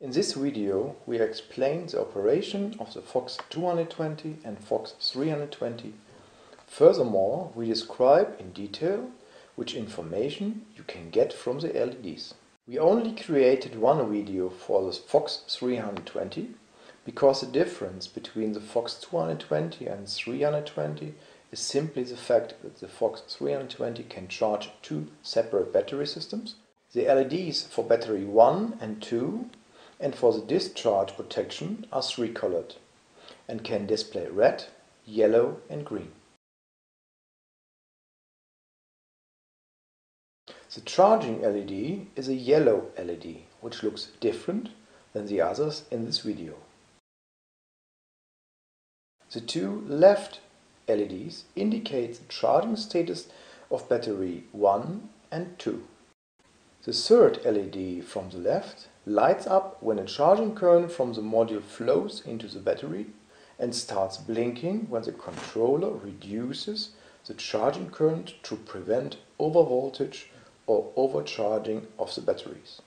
In this video we explain the operation of the FOX-220 and FOX-320. Furthermore, we describe in detail which information you can get from the LEDs. We only created one video for the FOX-320 because the difference between the FOX-220 and 320 is simply the fact that the FOX-320 can charge two separate battery systems. The LEDs for battery 1 and 2 and for the discharge protection are three-colored and can display red, yellow and green. The charging LED is a yellow LED, which looks different than the others in this video. The two left LEDs indicate the charging status of battery 1 and 2. The third LED from the left lights up when a charging current from the module flows into the battery and starts blinking when the controller reduces the charging current to prevent overvoltage or overcharging of the batteries.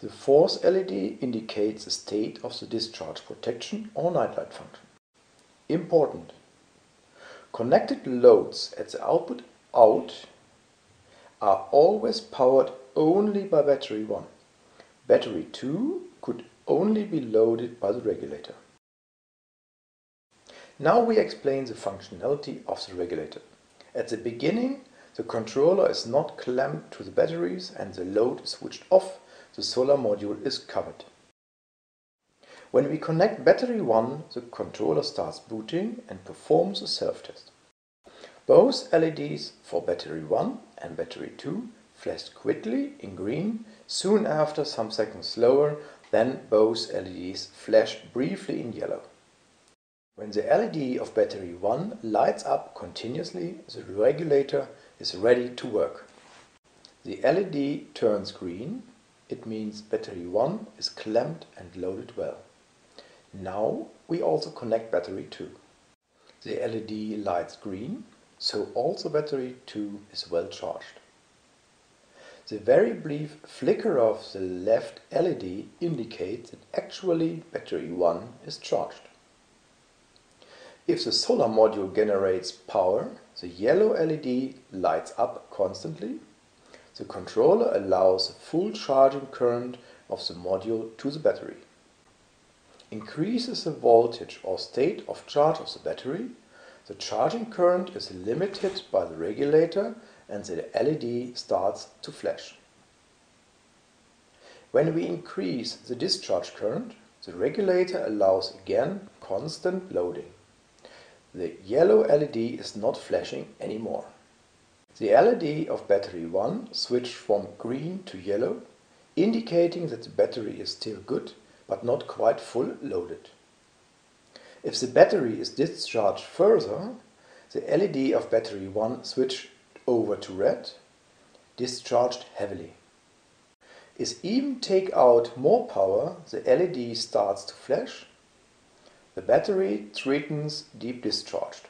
The fourth LED indicates the state of the discharge protection or nightlight function. Important: connected loads at the output out are always powered only by battery 1. Battery 2 could only be loaded by the regulator. Now we explain the functionality of the regulator. At the beginning, the controller is not clamped to the batteries and the load is switched off, the solar module is covered. When we connect battery 1, the controller starts booting and performs a self-test. Both LEDs for battery 1 and battery 2 flash quickly in green, soon after some seconds slower, then both LEDs flash briefly in yellow. When the LED of battery 1 lights up continuously, the regulator is ready to work. The LED turns green, it means battery 1 is clamped and loaded well. Now we also connect battery 2. The LED lights green, so also battery 2 is well charged. The very brief flicker of the left LED indicates that actually battery 1 is charged. If the solar module generates power, the yellow LED lights up constantly. The controller allows a full charging current of the module to the battery. Increases the voltage or state of charge of the battery, the charging current is limited by the regulator and the LED starts to flash. When we increase the discharge current, the regulator allows again constant loading. The yellow LED is not flashing anymore. The LED of battery 1 switched from green to yellow, indicating that the battery is still good but not quite full loaded. If the battery is discharged further, the LED of battery 1 switched over to red, discharged heavily. As even take out more power, the LED starts to flash. The battery threatens deep discharged.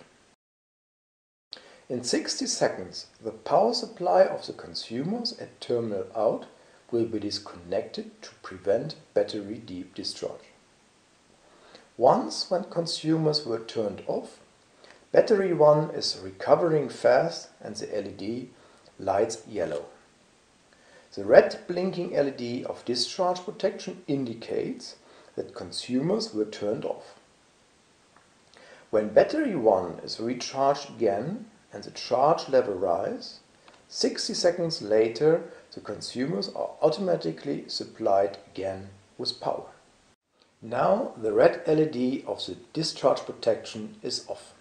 In 60 seconds, the power supply of the consumers at terminal out will be disconnected to prevent battery deep discharge. Once when consumers were turned off, battery 1 is recovering fast and the LED lights yellow. The red blinking LED of discharge protection indicates that consumers were turned off. When battery 1 is recharged again and the charge level rises, 60 seconds later the consumers are automatically supplied again with power. Now the red LED of the discharge protection is off.